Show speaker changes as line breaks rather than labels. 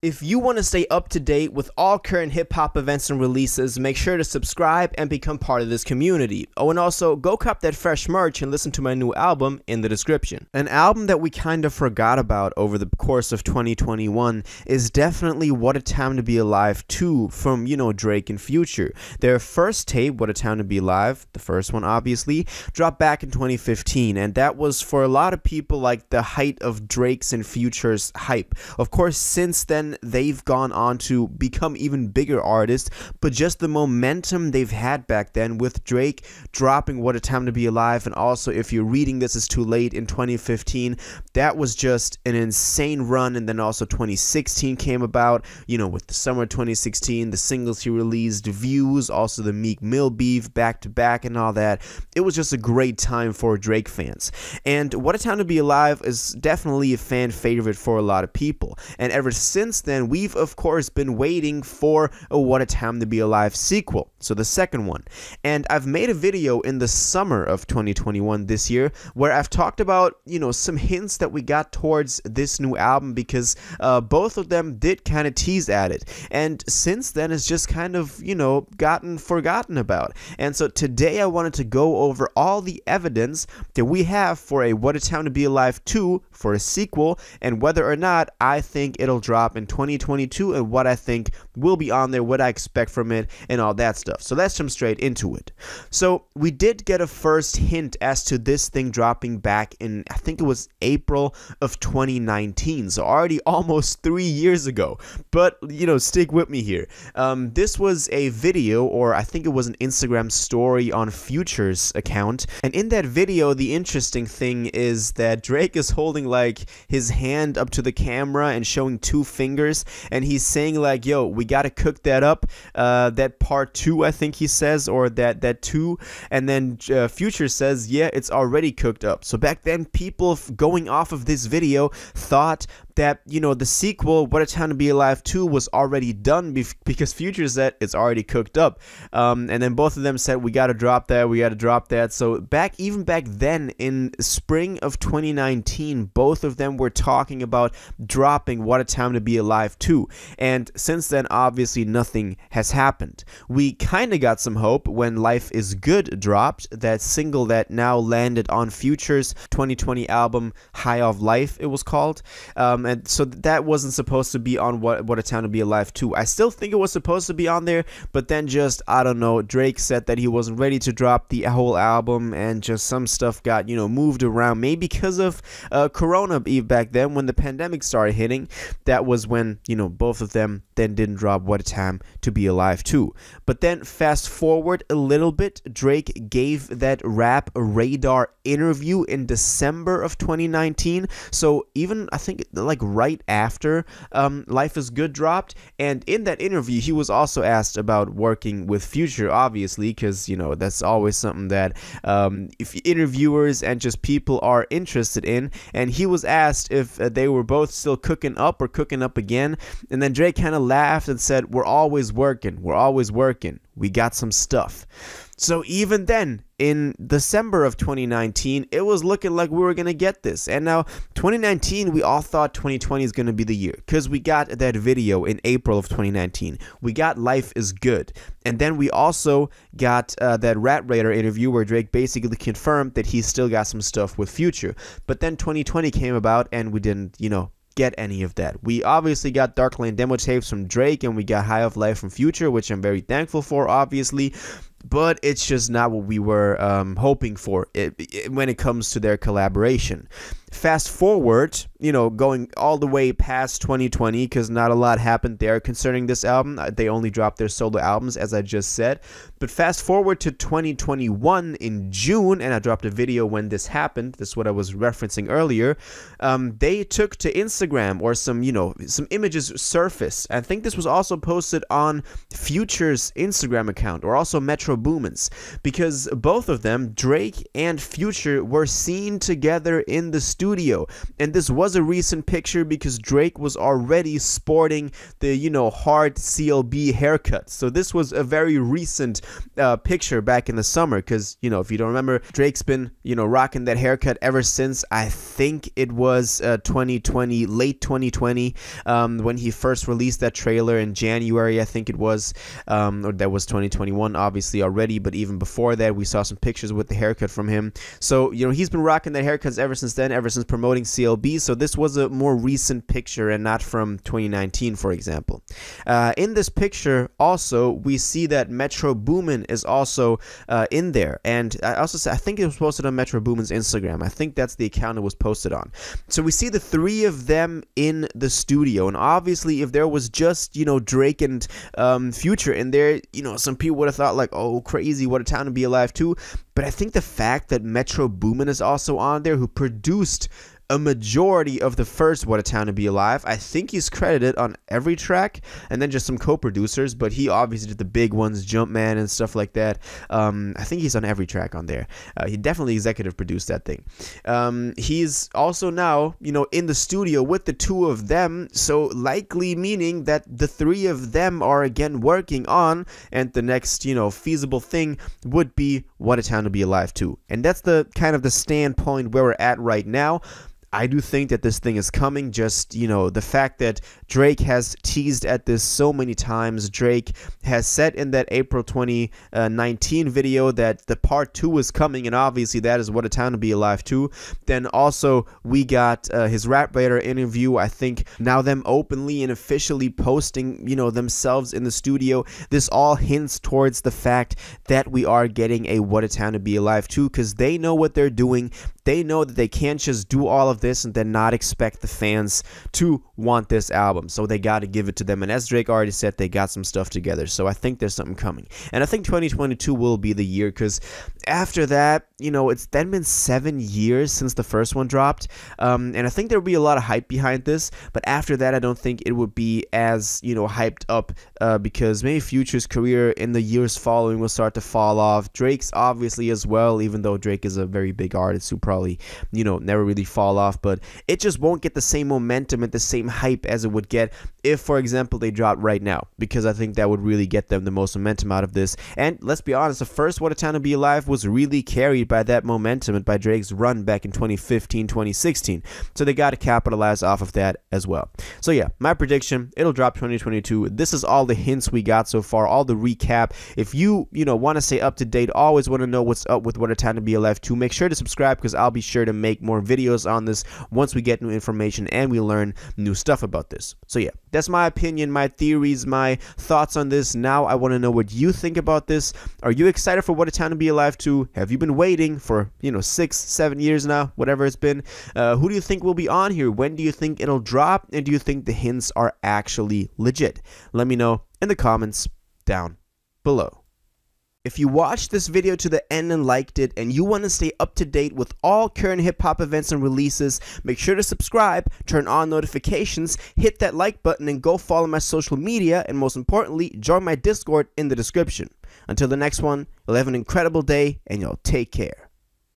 If you want to stay up to date with all current hip-hop events and releases, make sure to subscribe and become part of this community. Oh, and also, go cop that fresh merch and listen to my new album in the description. An album that we kind of forgot about over the course of 2021 is definitely What a Time to Be Alive 2 from, Drake and Future. Their first tape, What a Time to Be Alive, the first one obviously, dropped back in 2015, and that was for a lot of people like the height of Drake's and Future's hype. Of course, since then, they've gone on to become even bigger artists, but just the momentum they've had back then with Drake dropping What a Time to Be Alive, and also if you're reading this is too late in 2015, that was just an insane run. And then also 2016 came about, with the summer 2016, the singles he released, Views, also the Meek Mill beef back to back and all that. It was just a great time for Drake fans, and What a Time to Be Alive is definitely a fan favorite for a lot of people. And ever since then, we've of course been waiting for a What a Time to Be Alive sequel, so the second one. And I've made a video in the summer of 2021 this year where I've talked about, some hints that we got towards this new album, because both of them did kind of tease at it. And since then, it's just kind of, gotten forgotten about. And so today I wanted to go over all the evidence that we have for a What a Time to Be Alive 2 for a sequel, and whether or not I think it'll drop in 2022 and what I think will be on there, what I expect from it, and all that stuff. So let's jump straight into it. So we did get a first hint as to this thing dropping back in, I think it was April of 2019, so already almost 3 years ago. But, stick with me here. This was a video, or I think it was an Instagram story on Future's account, and in that video, the interesting thing is that Drake is holding like his hand up to the camera and showing two fingers, and he's saying like, yo, we gotta cook that up, that part 2, I think he says, or that 2, and then Future says, yeah, it's already cooked up. So back then, people going off of this video thought that, the sequel, What a Time to Be Alive 2, was already done because Future said it's already cooked up. And then both of them said, we gotta drop that. So even back then, in spring of 2019, both of them were talking about dropping What a Time to Be Alive 2. And since then, obviously, nothing has happened. We kind of got some hope when Life is Good dropped, that single that now landed on Future's 2020 album, High of Life, it was called. And so that wasn't supposed to be on What a Time to Be Alive 2. I still think it was supposed to be on there, but then just, I don't know, Drake said that he wasn't ready to drop the whole album, and just some stuff got, moved around, maybe because of Corona back then when the pandemic started hitting. That was when, both of them then didn't drop What a Time to Be Alive 2. But then fast forward a little bit, Drake gave that Rap Radar interview in December of 2019. So even, I think, like right after Life is Good dropped. And in that interview, he was also asked about working with Future, obviously, because, that's always something that if interviewers and just people are interested in. And he was asked if they were both still cooking up or cooking up again. And then Drake kind of laughed and said, we're always working. We got some stuff. So even then, in December of 2019, it was looking like we were going to get this. And now, 2019, we all thought 2020 is going to be the year, because we got that video in April of 2019. We got Life is Good. And then we also got that Rap Radar interview where Drake basically confirmed that he still got some stuff with Future. But then 2020 came about, and we didn't, get any of that. We obviously got Dark Lane demo tapes from Drake, and we got High of Life from Future, which I'm very thankful for, obviously. But it's just not what we were hoping for when it comes to their collaboration. Fast forward, going all the way past 2020, because not a lot happened there concerning this album. They only dropped their solo albums, as I just said. But fast forward to 2021 in June, and I dropped a video when this happened. This is what I was referencing earlier. They took to Instagram, or some images surfaced. I think this was also posted on Future's Instagram account, or also Metro Boomin's, because both of them, Drake and Future, were seen together in the studio studio. And this was a recent picture because Drake was already sporting the, hard CLB haircut. So this was a very recent picture back in the summer because, if you don't remember, Drake's been, rocking that haircut ever since, I think it was 2020, late 2020, when he first released that trailer in January, I think it was, or that was 2021, obviously already, but even before that, we saw some pictures with the haircut from him. So, he's been rocking that haircuts ever since then, ever since promoting CLB. So this was a more recent picture and not from 2019, for example. In this picture, also, we see that Metro Boomin is also in there. And I think it was posted on Metro Boomin's Instagram. I think that's the account it was posted on. So we see the three of them in the studio. And obviously, if there was just, Drake and Future in there, some people would have thought like, oh, crazy, what a time to be alive too. But I think the fact that Metro Boomin is also on there, who produced a majority of the first What a Time to Be Alive. I think he's credited on every track, and then just some co-producers, but he obviously did the big ones, Jumpman and stuff like that. I think he's on every track on there. He definitely executive produced that thing. He's also now, in the studio with the two of them, so likely meaning that the three of them are again working on, and the next, feasible thing would be What a Time to Be Alive 2. And that's the kind of the standpoint where we're at right now. I do think that this thing is coming. Just, the fact that Drake has teased at this so many times. Drake has said in that April 2019 video that the part 2 is coming, and obviously that is What a Time to Be Alive 2. Then also we got his Rap Radar interview. I think now them openly and officially posting, themselves in the studio. This all hints towards the fact that we are getting a What a Time to Be Alive 2, because they know what they're doing. They know that they can't just do all of this and then not expect the fans to want this album. So they got to give it to them. And as Drake already said, they got some stuff together. So I think there's something coming. And I think 2022 will be the year, because after that, it's then been 7 years since the first one dropped. And I think there will be a lot of hype behind this. But after that, I don't think it would be as, hyped up, because maybe Future's career in the years following will start to fall off. Drake's obviously as well, even though Drake is a very big artist who probably, never really fall off. But it just won't get the same momentum and the same hype as it would get if, for example, they dropped right now, because I think that would really get them the most momentum out of this. And let's be honest, the first What a Time to Be Alive was really carried by that momentum and by Drake's run back in 2015, 2016. So they got to capitalize off of that as well. So yeah, my prediction, it'll drop 2022. This is all the hints we got so far, all the recap. If you, want to stay up to date, always want to know what's up with What a Time to Be Alive 2, make sure to subscribe, because I'll be sure to make more videos on this once we get new information and we learn new stuff about this. So yeah, that's my opinion, my theories, my thoughts on this. Now I want to know what you think about this. Are you excited for What a Time to Be Alive 2? Have you been waiting for, 6-7 years now, whatever it's been? Who do you think will be on here? When do you think it'll drop? And do you think the hints are actually legit? Let me know in the comments down below. If you watched this video to the end and liked it, and you want to stay up to date with all current hip-hop events and releases, make sure to subscribe, turn on notifications, hit that like button, and go follow my social media, and most importantly, join my Discord in the description. Until the next one, you'll have an incredible day, and you'll take care.